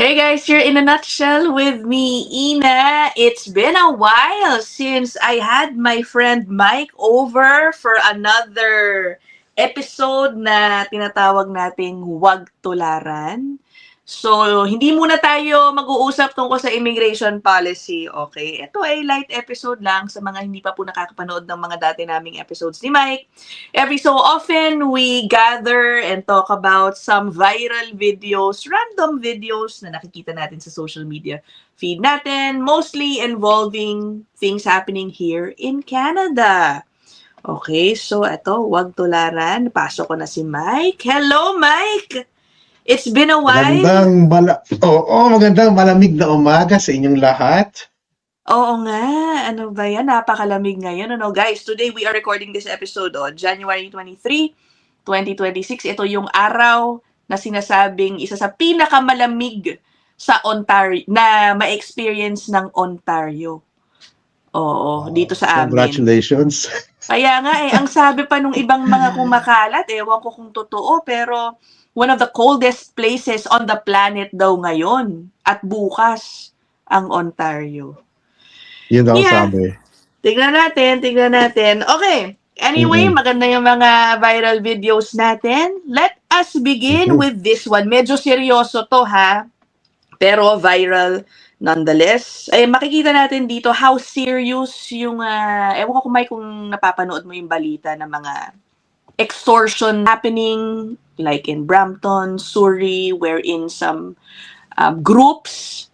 Hey guys, you're in a nutshell with me, Ina. It's been a while since I had my friend Mike over for another episode na tinatawag nating Huwag Tularan. So, hindi muna tayo mag-uusap tungkol sa immigration policy, okay? Ito ay light episode lang sa mga hindi pa po nakakapanood ng mga dati naming episodes ni Mike. Every so often, we gather and talk about some viral videos, random videos na nakikita natin sa social media feed natin, mostly involving things happening here in Canada. Okay, so ito, Huwag Tularan. Pasok ko na si Mike. Hello, Mike! It's been a while. Magandang malamig na umaga sa inyong lahat. Oo nga, ano ba yan? Napakalamig ngayon. Ano, guys, today we are recording this episode on January 23, 2026. Ito yung araw na sinasabing isa sa pinakamalamig sa Ontario, na ma-experience ng Ontario. Oo, dito sa amin. Congratulations. Kaya nga ang sabi pa nung ibang mga kumakalat, ewan ko kung totoo, pero one of the coldest places on the planet daw ngayon at bukas ang Ontario. Yun daw sabi. Tignan natin. Okay. Anyway, maganda yung mga viral videos natin. Let us begin with this one. Medyo seryoso to ha. Pero viral nonetheless. Makikita natin dito how serious yung, ewan ko kung napapanood mo yung balita ng mga extortion happening like in Brampton, Surrey, wherein some groups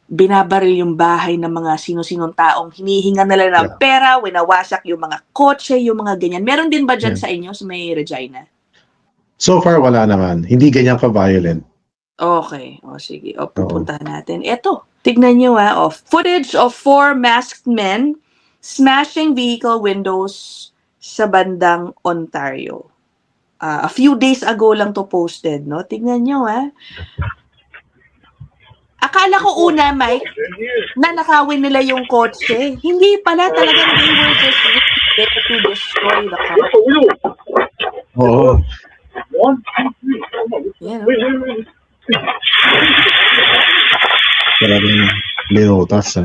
binabaril yung bahay ng mga sino-sinong taong hinihinga nila ng pera, winawasak yung mga kotse, yung mga ganyan. Meron din ba dyan sa inyo sa may Regina? So far, wala naman. Hindi ganyan ka-violent. Okay. O sige. O, pupuntahan natin. Eto, tignan nyo footage of 4 masked men smashing vehicle windows sa bandang Ontario. A few days ago lang to posted, no? Tignan nyo, Akala ko una, Mike, na nakawin nila yung kotse. Hindi pala, talagang they were just there to destroy the car. Oo. Yan, Talagang linutas.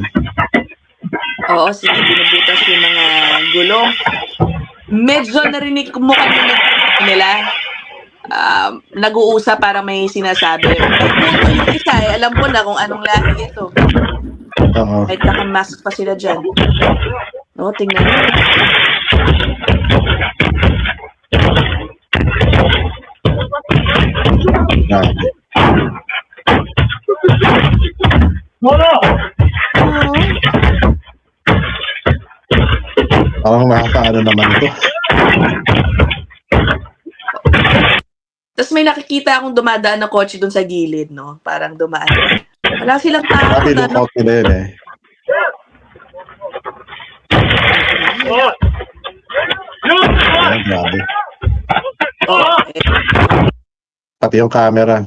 Oo, sige, binubutas yung mga gulong. Medyo narinig mo kanina nila. Nag-uusap para may sinasabi. May punto yung isa alam ko na kung anong lahi ito. Oo. Kahit naka-mask pa sila dyan. No, tingnan mo. Parang nakakaano naman ito. Tapos may nakikita akong dumadaan na kotse dun sa gilid, no? Parang dumaan. Wala silang tao. Grabe lookout nila yun Grabe. Pati yung camera.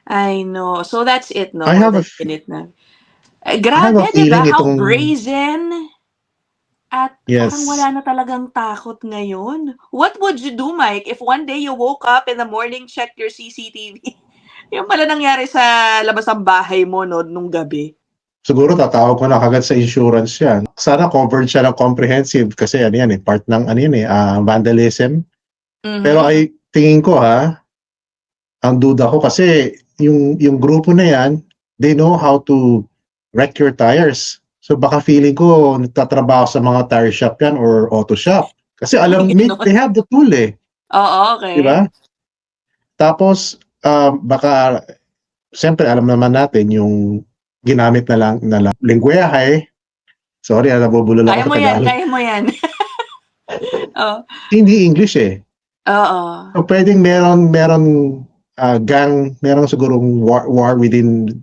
I know. So that's it, no? I have a grabe, diba? How itong brazen. At Yes. parang wala na talagang takot ngayon. What would you do, Mike, if one day you woke up in the morning, checked your CCTV? Yung pala nangyari sa labas ng bahay mo, no, nung gabi. Siguro tatawag ko na kagad sa insurance yan. Sana covered siya ng comprehensive kasi part ng vandalism. Pero ay tingin ko ang duda ko kasi yung grupo na yan, they know how to wreck your tires. So baka feeling ko nagtatrabaho sa mga tire shop yan or auto shop. Kasi they have the tool Oo, okay. Diba? Tapos baka siyempre alam naman natin yung ginamit na lang lengguwahe. Sorry, nabubulol ako sa Tagalog. Kaya mo yan. Oh. Hindi English Oo. So pwedeng meron gang, meron sigurong war within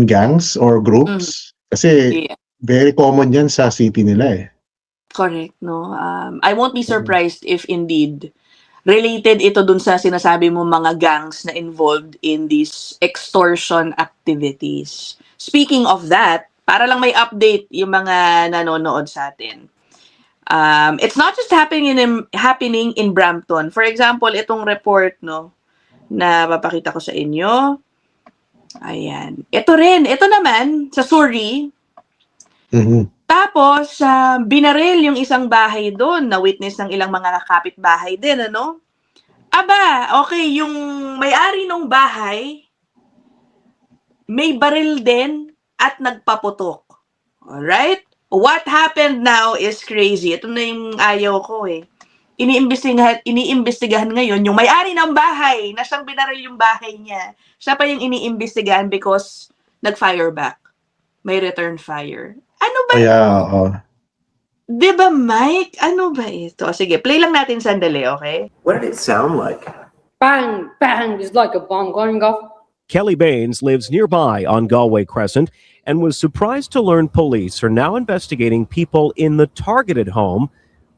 gangs or groups. Kasi very common yan sa city nila Correct, no? I won't be surprised if indeed related ito dun sa sinasabi mo mga gangs na involved in these extortion activities. Speaking of that, para lang may update yung mga nanonood sa atin. It's not just happening in Brampton. For example, itong report, no, na papakita ko sa inyo. Ayan. Ito naman, sa Surrey. Mhm. Tapos, binaril yung isang bahay doon, na witness ng ilang mga kapitbahay din, ano? Aba, okay, yung may-ari ng bahay, may baril din at nagpaputok. Alright? What happened now is crazy. Ito na yung ayaw ko eh. Iniimbestigahan ngayon yung may-ari ng bahay na siyang binaril yung bahay niya. Siya pa yung iniimbestigahan because nag-fire back. May return fire. Ano ba? Kaya, oo. Diba, Mike? Ano ba ito? Sige, play lang natin sandali, okay? What did it sound like? Bang, bang, just like a bomb going off. Kelly Baines lives nearby on Galway Crescent and was surprised to learn police are now investigating people in the targeted home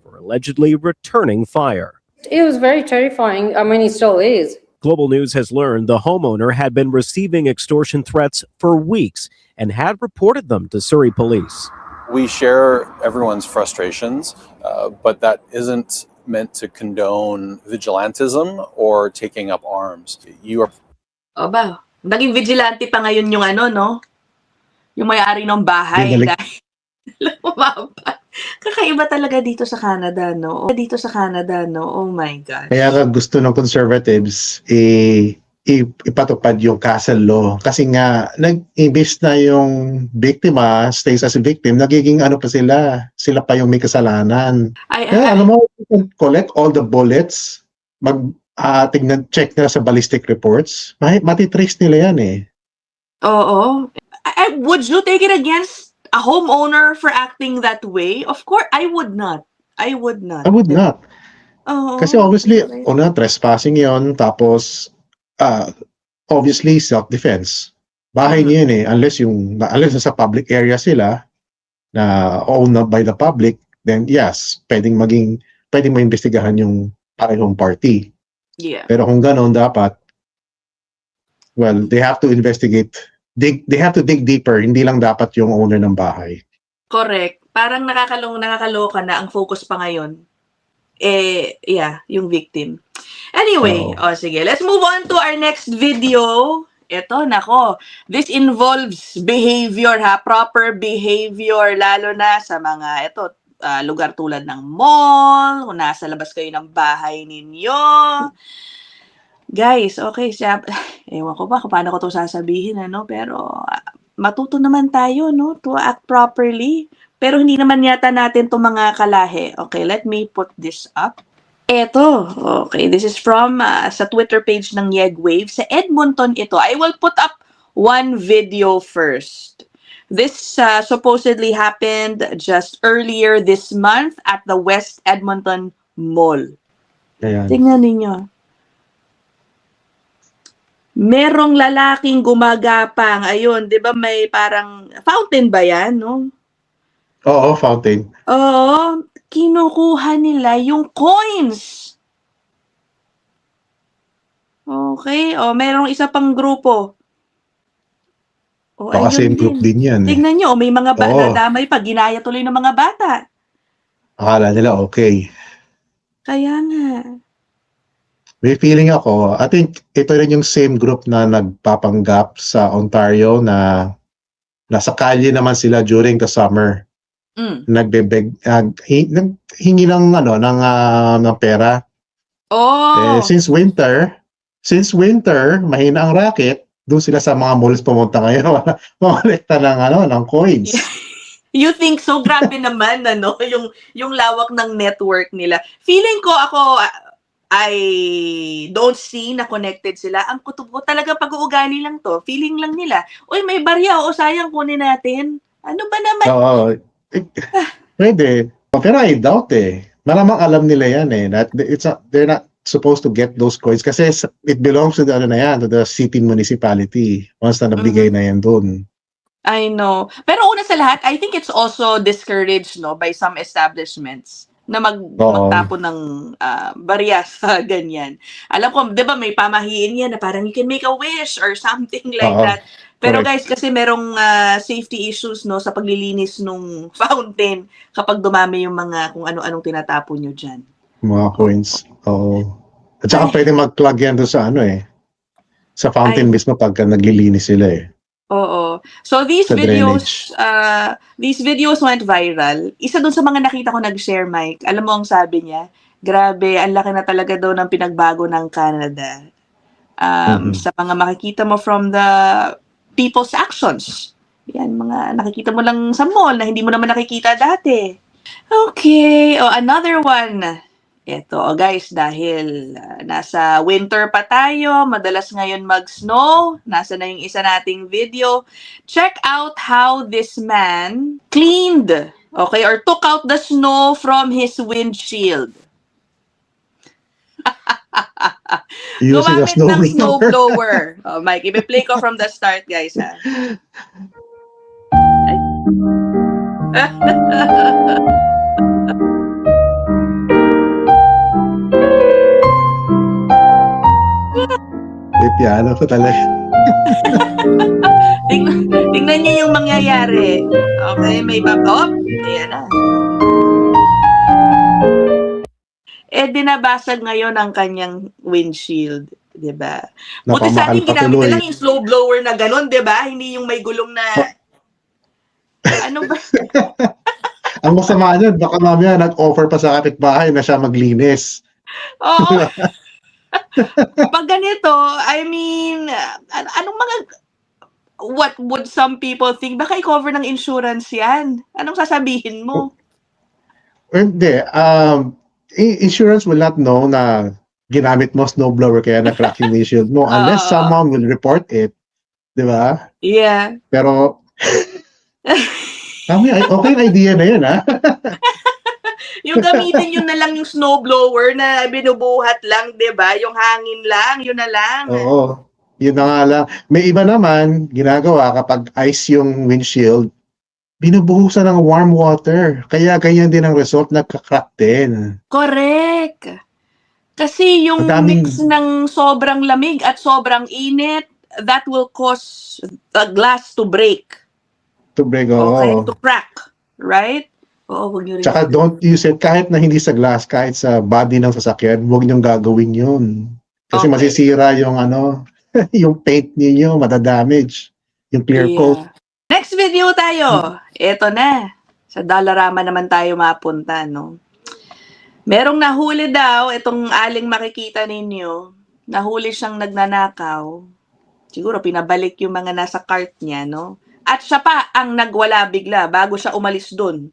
for allegedly returning fire. It was very terrifying. I mean, it still is. Global News has learned the homeowner had been receiving extortion threats for weeks and had reported them to Surrey police. We share everyone's frustrations, but that isn't meant to condone vigilantism or taking up arms. You are Aba, naging vigilante pa ngayon yung ano, no? Yung may-ari ng bahay. Binalik. Dahil lumaba. Kakaiba talaga dito sa Canada, no? Dito sa Canada, no? Oh my God. Kaya nga gusto ng conservatives ipatupad yung castle law. Kasi nga, nag-imbis na yung biktima stays as a victim, nagiging ano pa sila pa yung may kasalanan. Kaya alam mo, you can collect all the bullets, check na sa ballistic reports, matitrace nila yan eh. Oo. Would you take it against a homeowner for acting that way? Of course, I would not. I would not. I would not. Oo. Kasi obviously, trespassing yon, tapos obviously self-defense. Bahay niya yun eh, unless sa public area sila na owned by the public, then yes, pwedeng maimbestigahan yung parehong party. Yeah. Pero kung gano'n, dapat, well, they have to investigate, they have to dig deeper, hindi lang dapat yung owner ng bahay. Correct. Parang nakakaloka na ang focus pa ngayon. Yung victim. Anyway, sige. Let's move on to our next video. Ito, nako. This involves behavior, proper behavior, lalo na sa mga, lugar tulad ng mall, kung nasa labas kayo ng bahay ninyo. Guys, okay, ewan ko ba kung paano ko to sasabihin, pero matuto naman tayo, no, to act properly. Pero hindi naman yata natin to mga kalahi. Okay, let me put this up. Eto, okay, this is from sa Twitter page ng Yegwave. Sa Edmonton ito. I will put up one video first. This supposedly happened just earlier this month at the West Edmonton Mall. Ayan. Tingnan ninyo. Merong lalaking gumagapang. Ayun, di ba may parang fountain ba yan, no? Oo, fountain. Oo, kinukuha nila yung coins. Okay, merong isa pang grupo. Baka same group din yan. Tignan nyo, may mga Oo. nadamay pa, ginaya tuloy ng mga bata. Akala nila okay. Kaya nga. May feeling ako, I think ito rin yung same group na nagpapanggap sa Ontario na nasa kalye naman sila during the summer. Nagbebeg, hingi ng pera. Oh. Since winter, mahina ang racket, doon sila sa mga malls pumunta ngayon, makolekta ng coins. You think so? Grabe naman, yung lawak ng network nila. Feeling ko I don't see na connected sila. Ang kutob ko talaga pag-uugali lang to. Feeling lang nila. Uy, may barya, sayang kunin natin. Ano ba naman? Oo. Pwede. Pero I doubt Malamang alam nila yan that they're not supposed to get those coins kasi it belongs to the city municipality once na nabigay na yan doon. I know. Pero una sa lahat, I think it's also discouraged by some establishments na magtapon ng barya sa ganyan. Alam ko, 'di ba may pamahiin yan na parang you can make a wish or something like that. Pero guys, kasi merong safety issues sa paglilinis nung fountain kapag dumami yung mga kung ano-anong tinatapon nyo dyan. Mga coins. Oo. At saka pwede mag-plug yan doon sa sa fountain Ay. mismo pagka naglilinis sila eh. Oo. So these Sa these videos went viral. Isa dun sa mga nakita ko nag-share, Mike. Alam mo ang sabi niya? Grabe, ang laki na talaga daw ng pinagbago ng Canada. Sa mga makikita mo from the people's actions. Yan, mga nakikita mo lang sa mall na hindi mo naman nakikita dati. Okay. Oh, another one. Ito, guys, dahil nasa winter pa tayo, madalas ngayon mag-snow, nasa na yung isa nating video. Check out how this man cleaned, okay, or took out the snow from his windshield. Using a Gumamit ng snowblower. snowblower. Oh, Mike, i-play ko from the start, guys, ha? Ay. May piano ko talaga. Tingnan niyo yung mangyayari. Okay, may backup. Ayan na. Dinabasag ngayon ang kanyang windshield. Diba? Buti sa atin, Napamahal pa ginamit tuloy. na lang yung slow blower na ganun, diba? Hindi yung may gulong na... Ano ba? Ang masama niyan, baka mamaya nag-offer pa sa kapitbahay na siya maglinis. Oo. Pag ganito, I mean, anong mga... What would some people think? Baka i-cover ng insurance yan. Anong sasabihin mo? Hindi. Insurance will not know na ginamit mo snowblower kaya na-crack yung windshield mo unless someone will report it. Di ba? Yeah. Pero, okay yung idea na yun, ha? Yung gamitin yun na lang yung snowblower na binubuhat lang, 'di ba? Yung hangin lang, yun na lang. Oo. Yun na nga lang. May iba naman, ginagawa kapag ice yung windshield, binubuhusan ng warm water. Kaya ganyan din ang result, nagka-crack din. Correct. Kasi yung Madaming- mix ng sobrang lamig at sobrang init, that will cause the glass to break. To break, Okay? oo. To crack. Right? Oo, huwag nyo rin. Tsaka don't use it kahit na hindi sa glass, kahit sa body ng sasakyan, huwag niyong gagawin yun. Kasi Okay. masisira yung yung paint niyo, madadamage. Yung clear coat. Next video tayo. Ito na. Sa Dollarama naman tayo mapunta, no? Merong nahuli daw, itong aling makikita ninyo, nahuli siyang nagnanakaw. Siguro pinabalik yung mga nasa cart niya, no? At siya pa ang nagwala bigla bago siya umalis dun.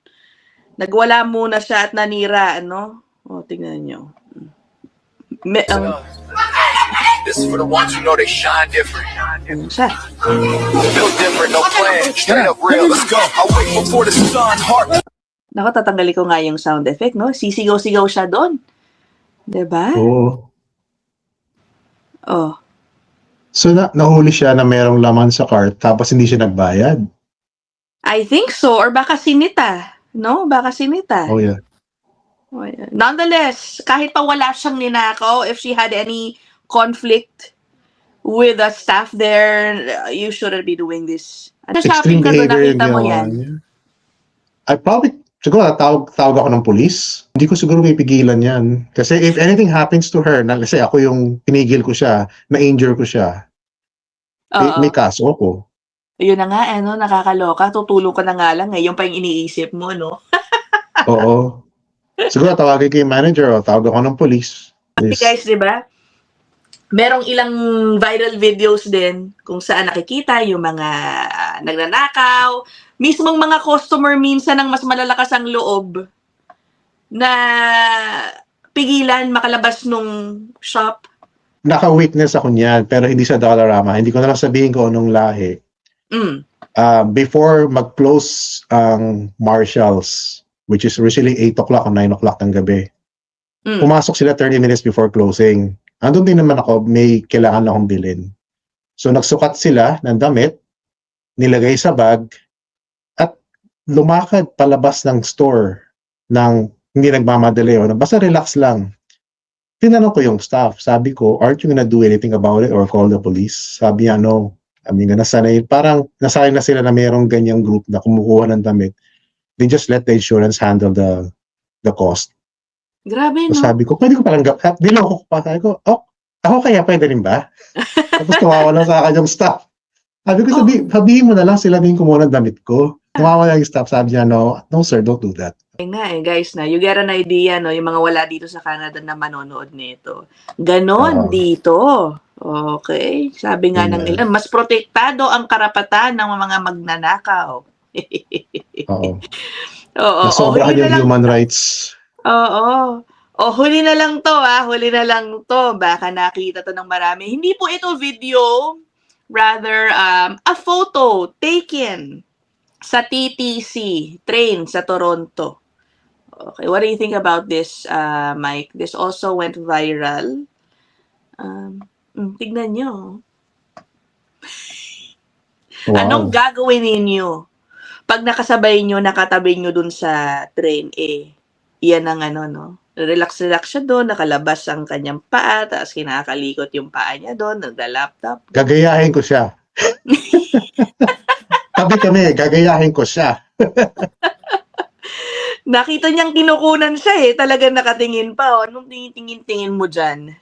Nagwala muna siya at nanira, ano? O, tingnan nyo. This is for the ones who know they shine different. Ano siya? Built different, no plan. Straight up real. Let's go. I wait before the sun. Heart. Naku, tatanggalin ko nga yung sound effect, no? Sisigaw-sigaw siya doon. Diba? Oo. Oh. So, nahuli siya na merong laman sa cart tapos hindi siya nagbayad. I think so. Or baka sinita. No? Baka sinita. Oh, yeah. Oh, yeah. Nonetheless, kahit pa wala siyang ninakaw, if she had any conflict with the staff there, you shouldn't be doing this. Ano shopping Extreme ka doon, behavior yung nakita mo ginawa yan? niya. I probably, siguro tawag ako ng police. Hindi ko siguro pipigilan yan. Kasi if anything happens to her, kasi ako yung pinigil ko siya, na-injure ko siya, may kaso ako. Yun na nga, ano, nakakaloka. Tutulong ka na nga lang. Yung pa yung iniisip mo, no? Oo. Siguro tawagin ko yung manager o tawag ako ng police. Kasi guys, di ba? Merong ilang viral videos din kung saan nakikita yung mga nagnanakaw. Mismong mga customer minsan ng mas malalakas ang loob na pigilan makalabas nung shop. Naka-witness ako niyan, pero hindi sa Dollarama. Hindi ko na lang sabihin ko anong lahi. Mm. Before mag-close ang Marshalls, which is usually 8 o'clock o 9 o'clock ng gabi, pumasok sila 30 minutes before closing. Andun din naman ako, may kailangan akong bilhin. So nagsukat sila ng damit, nilagay sa bag, at lumakad palabas ng store ng hindi nagmamadali o basta relax lang. Tinanong ko yung staff, sabi ko, aren't you gonna do anything about it or call the police? Sabi niya, no. Sabi nga, parang nasanay na sila na mayroong ganyang group na kumukuha ng damit. They just let the insurance handle the cost. Grabe, So no? sabi ko, pwede ko palang niloko ko pa. Sabi ko, Ako kaya pwede rin ba? Tapos tumawa lang sa akin yung staff. Sabi ko, sabihin mo na lang sila din kumuha ng damit ko. Tumawa lang yung staff. Sabi niya, no sir, don't do that. Nga guys, na you get an idea, no, yung mga wala dito sa Canada na manonood nito. Ganon Oo. dito. Okay? Sabi nga ng Yeah. ilan, mas protektado ang karapatan ng mga magnanakaw. Oo. Oo. Nasobrahan huli na yung lang. human rights. Oo. Huli na lang to, huli na lang to. Baka nakita to ng marami. Hindi po ito video, rather a photo taken sa TTC train sa Toronto. Okay, what do you think about this, Mike? This also went viral. Tignan nyo. Wow. Anong gagawin ninyo pag nakasabay nyo, nakatabi nyo dun sa train? Yan ang ano, no? Relax siya doon, nakalabas ang kanyang paa, tapos kinakalikot yung paa niya doon, nagda-laptop. Gagayahin ko siya. Tabi kami, gagayahin ko siya. Nakita niyang kinukunan siya talagang nakatingin pa. Anong tingin-tingin mo dyan?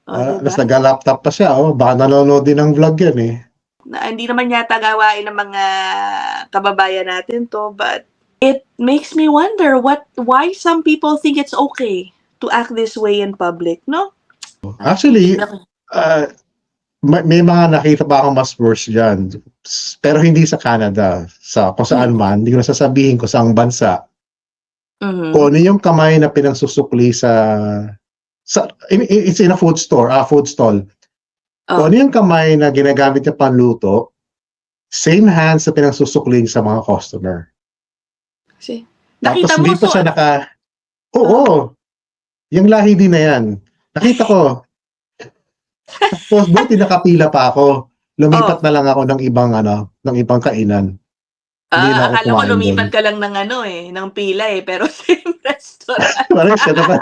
Diba? Tapos nag-laptop pa siya. Baka nanonood din ng vlog yan eh. Hindi naman yata gawain ng mga kababayan natin to, but it makes me wonder why some people think it's okay to act this way in public, no? Actually, may mga nakita pa akong mas worse dyan. Pero hindi sa Canada. Kung saan man, hindi ko nasasabihin ko saang bansa. Kung ano yung kamay na pinagsusukli it's in a food store, food stall. Kung ano yung kamay na ginagamit niya panluto, same hands na pinagsusukli sa mga customer. See? Nakita Tapos mo, dito siya Oo. Yung lahi din na yan. Nakita ko. Tapos buti nakapila pa ako. Lumipat na lang ako ng ibang kainan. Hindi na ako akala ko kumain lumipat doon. ka lang ng ng pila pero same restaurant. Parang siya naman.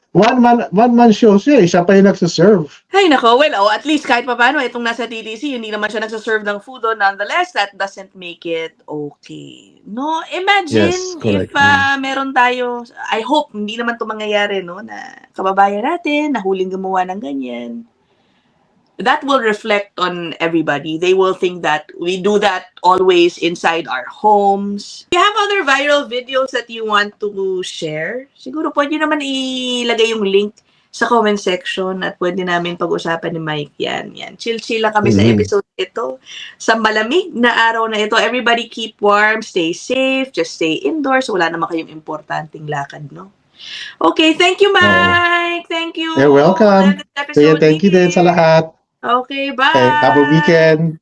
One man show siya. Siya pa yung nagsaserve. Ay, nako. Well, at least kahit pa paano, itong nasa TTC, hindi naman siya nagsaserve ng food. Nonetheless, that doesn't make it okay. No? Imagine Yes, correct. if meron tayo, I hope, hindi naman ito mangyayari, no? Na kababayan natin, nahuling gumawa ng ganyan. That will reflect on everybody. They will think that we do that always inside our homes. Do you have other viral videos that you want to share? Siguro pwede naman ilagay yung link sa comment section at pwede namin pag-usapan ni Mike yan. Chill-chill lang kami sa episode ito. Sa malamig na araw na ito, everybody keep warm, stay safe, just stay indoors. Wala naman kayong importanteng lakad, no? Okay, thank you, Mike. Thank you. You're welcome. Next episode Thank you din sa lahat. Okay, bye. Okay, have a weekend.